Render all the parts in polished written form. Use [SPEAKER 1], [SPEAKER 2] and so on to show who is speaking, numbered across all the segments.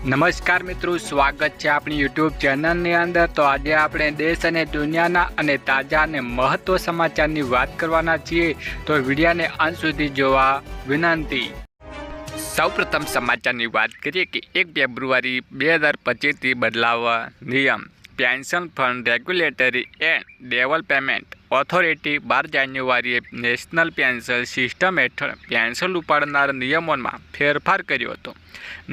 [SPEAKER 1] નમસ્કાર મિત્રો, સ્વાગત છે આપણી યુટ્યુબ ચેનલની અંદર। તો આજે આપણે દેશ અને દુનિયાના અને તાજા અને મહત્વ સમાચારની વાત કરવાના છીએ, તો વિડીયોને અંત સુધી જોવા વિનંતી। સૌપ્રથમ સમાચારની વાત કરીએ કે 1 ફેબ્રુઆરી 2025થી બદલાવા નિયમ। Pension fund regulatory and development authority 12 જાન્યુઆરીએ નેશનલ પેન્શન સિસ્ટમ હેઠળ પેન્શન ઉપાડનાર નિયમોમાં ફેરફાર કર્યો હતો।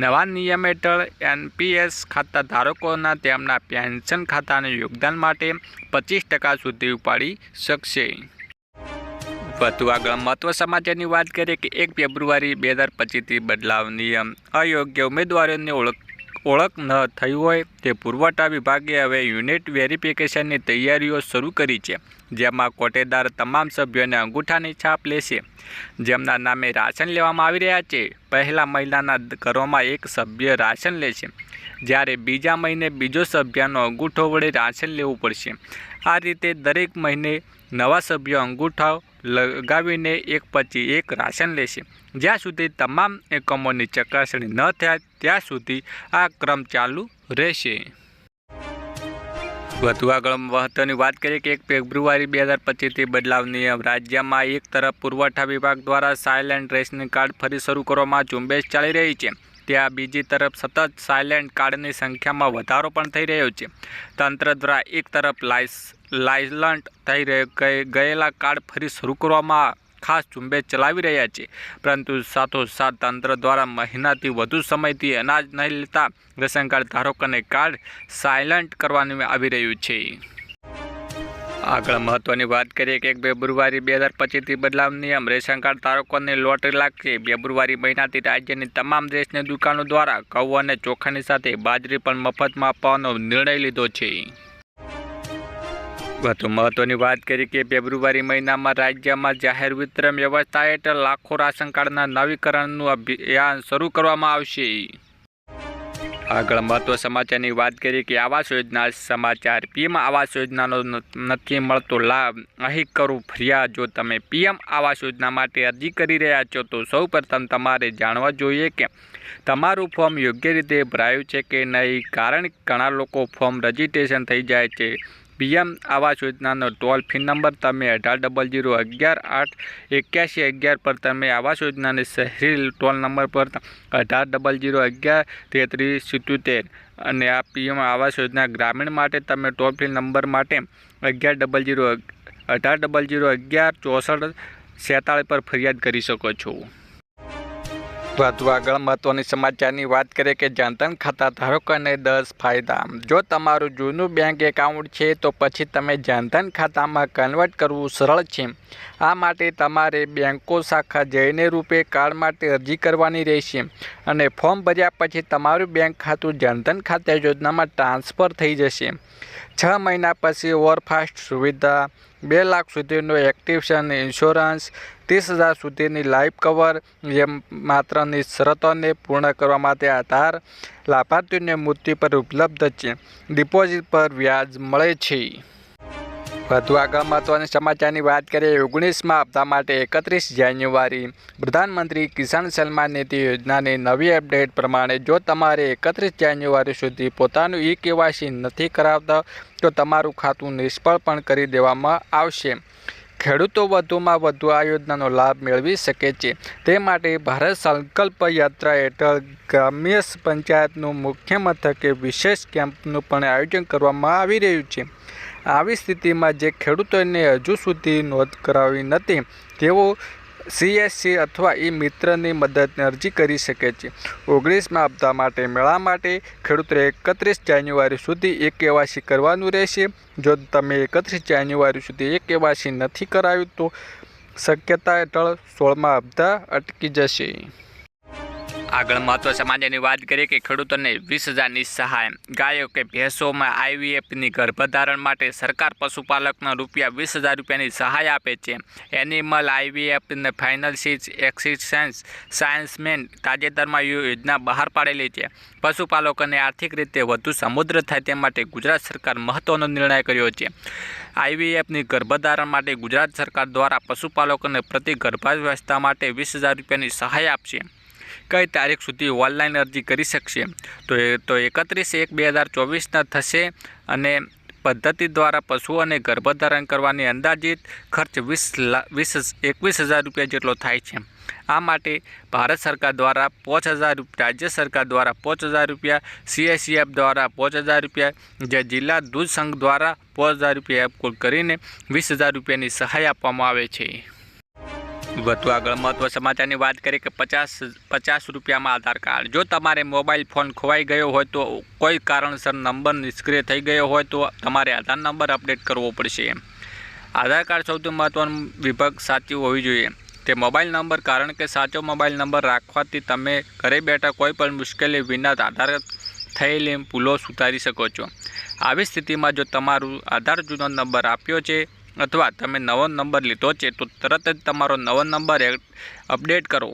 [SPEAKER 1] નવા નિયમ હેઠળ એનપીએસ ખાતા ધારકોના તેમના પેન્શન ખાતાના યોગદાન માટે 25% સુધી ઉપાડી શકશે। વધુ આગળ મહત્વ સમાચારની વાત કરીએ કે 1 ફેબ્રુઆરી 2025થી બદલાવ નિયમ। અયોગ્ય ઉમેદવારોની ઓળખ ન થઈ હોય તે પુરવઠા વિભાગે હવે યુનિટ વેરિફિકેશનની તૈયારીઓ શરૂ કરી છે, જેમાં કોટેદાર તમામ સભ્યોને અંગૂઠાની છાપ લેશે જેમના નામે રાશન લેવામાં આવી રહ્યા છે। પહેલા મહિનાના ઘરોમાં એક સભ્ય રાશન લેશે, જ્યારે બીજા મહિને બીજો સભ્યનો અંગૂઠો વડે રાશન લેવું પડશે। આ રીતે દરેક મહિને નવા સભ્યો અંગૂઠા લગાવીને એક પછી એક રાશન લેશે, જ્યાં સુધી તમામ એકમોની ચકાસણી ન થાય ત્યાં સુધી આ ક્રમ ચાલુ રહેશે। વધુ આગળ મહત્વની વાત કરીએ કે 1 ફેબ્રુઆરી 2025થી બદલાવ નિયમ। રાજ્યમાં એક તરફ પુરવઠા વિભાગ દ્વારા સાયલેન્ટ રેશનિંગ કાર્ડ ફરી શરૂ કરવામાં ઝુંબેશ ચાલી રહી છે, ત્યાં બીજી તરફ સતત સાયલેન્ટ કાર્ડની સંખ્યામાં વધારો પણ થઈ રહ્યો છે। તંત્ર દ્વારા એક તરફ લાયસન્ટ થઈ ગયેલા કાર્ડ ફરી શરૂ કરવામાં ખાસ ઝુંબેશ ચલાવી રહ્યા છે, પરંતુ સાથોસાથ તંત્ર દ્વારા મહિનાથી વધુ સમયથી અનાજ નહીં લેતા રેશન કાર્ડ ધારકોને કાર્ડ સાયલેન્ટ કરવામાં આવી રહ્યું છે। આગળ મહત્વની વાત કરીએ કે 1 ફેબ્રુઆરી 2025થી બદલાવ નિયમ। રેશન કાર્ડ ધારકોને લોટરી લાગશે। ફેબ્રુઆરી મહિનાથી રાજ્યની તમામ રેશનની દુકાનો દ્વારા ઘઉં અને ચોખાની સાથે બાજરી પણ મફતમાં આપવાનો નિર્ણય લીધો છે। વધુ મહત્વની વાત કરીએ કે ફેબ્રુઆરી મહિનામાં રાજ્યમાં જાહેર વિતરણ વ્યવસ્થા હેઠળ લાખો રાશન કાર્ડના નવીકરણનું અભિયાન શરૂ કરવામાં આવશે। આગળ મહત્વ સમાચારની વાત કરીએ કે આવાસ યોજના સમાચાર। પીએમ આવાસ યોજનાનો નથી મળતો લાભ, અહીં કરો ફરિયાદ। જો તમે પીએમ આવાસ યોજના માટે અરજી કરી રહ્યા છો તો સૌપ્રથમ તમારે જાણવા જોઈએ કે તમારું ફોર્મ યોગ્ય રીતે ભરાયું છે કે નહીં, કારણ કે ઘણા લોકો ફોર્મ રજીસ્ટ્રેશન થઈ જાય છે। પીએમ આવાસ યોજનાનો ટોલ ફ્રી નંબર તમે 180011 પર તમે આવાસ યોજનાની શહેરી ટોલ નંબર પર 1800113377 અને આ પીએમ આવાસ યોજના ગ્રામીણ માટે તમે ટોલ ફ્રી નંબર માટે 18001164 પર ફરિયાદ કરી શકો છો। વધુ આગળ મહત્વની સમાચારની વાત કરીએ કે જનધન ખાતા ધારકોને 10 ફાયદા। જો તમારું જૂનું બેંક એકાઉન્ટ છે તો પછી તમે જનધન ખાતામાં કન્વર્ટ કરવું સરળ છે। આ માટે તમારે બેંકો શાખા જઈને રૂપે કાર્ડ માટે અરજી કરવાની રહેશે અને ફોર્મ ભર્યા પછી તમારું બેંક ખાતું જનધન ખાતા યોજનામાં ટ્રાન્સફર થઈ જશે। 6 મહિના પછી ઓવરફાસ્ટ સુવિધા, 2 લાખ સુધીનો એક્ટિવેશન ઇન્સ્યોરન્સ, 30,000 સુધીની લાઈફ કવર જેમ માત્રની શરતોને પૂર્ણ કરવા માટે આધાર લાભાર્થીઓને મૃત્યુ પર ઉપલબ્ધ છે। ડિપોઝિટ પર વ્યાજ મળે છે। વધુ આગળ મહત્વના સમાચારની વાત કરીએ 19મા હપ્તા માટે 31 જાન્યુઆરી। પ્રધાનમંત્રી કિસાન સન્માન નિધિ યોજનાની નવી અપડેટ પ્રમાણે જો તમારે 31 જાન્યુઆરી સુધી પોતાનું કેવાયસી નથી કરાવતા તો તમારું ખાતું નિષ્ફળ પણ કરી દેવામાં આવશે। ખેડૂતો વધુમાં વધુ આ યોજનાનો લાભ મેળવી શકે છે તે માટે ભારત સંકલ્પ યાત્રા હેઠળ ગ્રામ્ય પંચાયતનું મુખ્ય મથકે વિશેષ કેમ્પનું પણ આયોજન કરવામાં આવી રહ્યું છે। આવી સ્થિતિમાં જે ખેડૂતોને હજુ સુધી નોંધ કરાવી નથી તેઓ સીએસસી અથવા મિત્રની મદદની અરજી કરી શકે છે। 19મા હપ્તા માટે મેળા માટે ખેડૂતોએ 31 જાન્યુઆરી સુધી કેવાયસી કરવાનું રહેશે। જો તમે 31 જાન્યુઆરી સુધી કેવાયસી નથી કરાવ્યું તો શક્યતા હેઠળ 16મા હપ્તા અટકી જશે। આગળ મહત્વ સમાચારની વાત કરીએ કે ખેડૂતોને 20,000ની સહાય। ગાયો કે ભેંસોમાં આઈવીએફની ગર્ભધારણ માટે સરકાર પશુપાલકને ₹20,000ની સહાય આપે છે। એનિમલ આઈવીએફ ફાઇનલ એક્સિસ્ટન્સ સાયન્સમેન તાજેતરમાં યોજના બહાર પાડેલી છે। પશુપાલકોને આર્થિક રીતે વધુ સમૃદ્ધ થાય તે માટે ગુજરાત સરકાર મહત્વનો નિર્ણય કર્યો છે। આઈવીએફની ગર્ભધારણ માટે ગુજરાત સરકાર દ્વારા પશુપાલકોને પ્રતિ ગર્ભાવસ્થા માટે ₹20,000ની સહાય આપશે। કઈ તારીખ સુધી ઓનલાઈન અરજી કરી શકશે? તો 31/1/2024 થશે અને પદ્ધતિ દ્વારા પશુઓને ગર્ભધારણ કરવાની અંદાજિત ખર્ચ 21,000 રૂપિયા જેટલો થાય છે. આ માટે ભારત સરકાર દ્વારા 5,000 રૂપિયા, રાજ્ય સરકાર દ્વારા 5,000 રૂપિયા, CICF દ્વારા 5,000 રૂપિયા, જે જિલ્લા દૂધ સંઘ દ્વારા 5,000 રૂપિયા કુલ કરીને 20,000 રૂપિયાની સહાય આપવામાં આવે છે. વધુ આગળ મહત્વ સમાચારની વાત કરીએ કે 50 રૂપિયામાં આધાર કાર્ડ. જો તમારે મોબાઈલ ફોન ખોવાઈ ગયો હોય તો કોઈ કારણસર નંબર નિષ્ક્રિય થઈ ગયો હોય તો તમારે આધાર નંબર અપડેટ કરવો પડશે. આધાર કાર્ડ સૌથી મહત્વનો વિભાગ સાચી હોવી જોઈએ તે મોબાઈલ નંબર, કારણ કે સાચો મોબાઈલ નંબર રાખવાથી તમે ઘરે બેઠા કોઈ પણ મુશ્કેલી વિના આધાર થયેલી ભૂલો સુધારી શકો છો. આવી સ્થિતિમાં જો તમારું આધાર જૂનો નંબર આપ્યો છે અથવા તમે નવો નંબર લીધો છે તો તરત જ તમારો નવો નંબર અપડેટ કરો.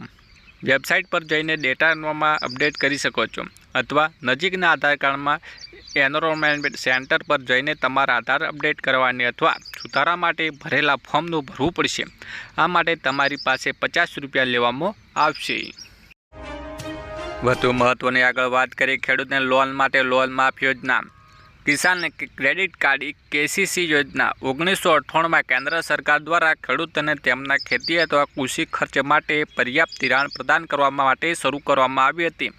[SPEAKER 1] વેબસાઇટ પર જઈને ડેટામાં અપડેટ કરી શકો છો અથવા નજીકના આધાર કાર્ડમાં એનરોલમેન્ટ સેન્ટર પર જઈને તમારા આધાર અપડેટ કરવાની અથવા સુધારા માટે ભરેલા ફોર્મનું ભરવું પડશે. આ માટે તમારી પાસે 50 રૂપિયા લેવામાં આવશે. વધુ મહત્વની આગળ વાત કરીએ ખેડૂતને લોન માટે લોન માફ યોજના. કિસાન ક્રેડિટ કાર્ડ KCC યોજના 1998માં કેન્દ્ર સરકાર દ્વારા ખેડૂતોને તેમના ખેતી અથવા કૃષિ ખર્ચ માટે પર્યાપ્ત ધિરાણ પ્રદાન કરવા માટે શરૂ કરવામાં આવી હતી.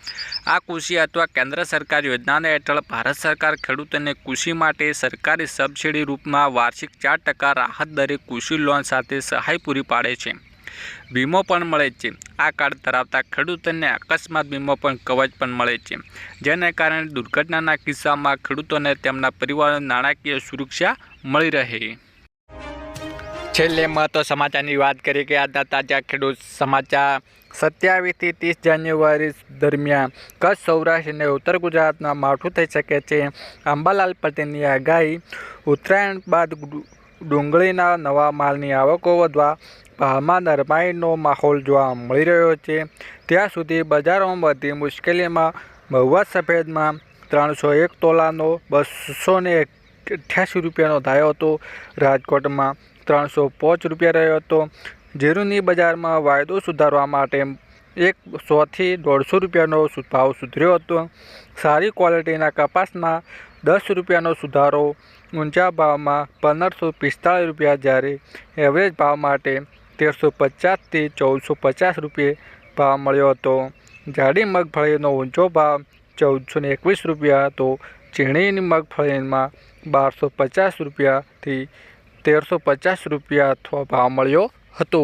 [SPEAKER 1] આ કૃષિ અથવા કેન્દ્ર સરકાર યોજનાને હેઠળ ભારત સરકાર ખેડૂતોને કૃષિ માટે સરકારી સબસિડી રૂપમાં વાર્ષિક 4% રાહત દરે કૃષિ લોન સાથે સહાય પૂરી પાડે છે. વીમો પણ મળે છે. આ કાર્ડ ધરાવતા ખેડૂતોને અકસ્માત વીમો પણ કવચ પણ મળે છે, જેને કારણે દુર્ઘટનાના કિસ્સામાં ખેડૂતોને તેમના પરિવારોને નાણાકીય સુરક્ષા મળી રહે. છેલ્લે મહત્વ સમાચારની વાત કરીએ કે આજના તાજા ખેડૂત સમાચાર 27 થી 30 જાન્યુઆરી દરમિયાન કચ્છ, સૌરાષ્ટ્ર અને ઉત્તર ગુજરાતમાં માવઠું થઈ શકે છે. અંબાલાલ પટેલની આગાહી. ઉત્તરાયણ બાદ ડુંગળીના નવા માલની આવકો વધવા ભાવમાં નરમાઈનો માહોલ જોવા મળી રહ્યો છે. ત્યાં સુધી બજારોમાં વધી મુશ્કેલીમાં મહુવા સફેદમાં 301 તોલાનો 288 રૂપિયાનો થયો હતો. રાજકોટમાં 305 રૂપિયા રહ્યો હતો. જીરુની બજારમાં વાયદો સુધારવા માટે 100 થી 150 રૂપિયાનો ભાવ સુધર્યો હતો. સારી ક્વોલિટીના કપાસમાં 10 રૂપિયાનો સુધારો. ઊંચા ભાવમાં 1545 રૂપિયા, જ્યારે એવરેજ ભાવ માટે 1350 થી 1450 રૂપિયા ભાવ મળ્યો હતો. જાડી મગફળીનો ઊંચો ભાવ 1421 રૂપિયા હતો. ઝીણીની મગફળીમાં 1250 રૂપિયાથી 1350 રૂપિયા ભાવ મળ્યો હતો.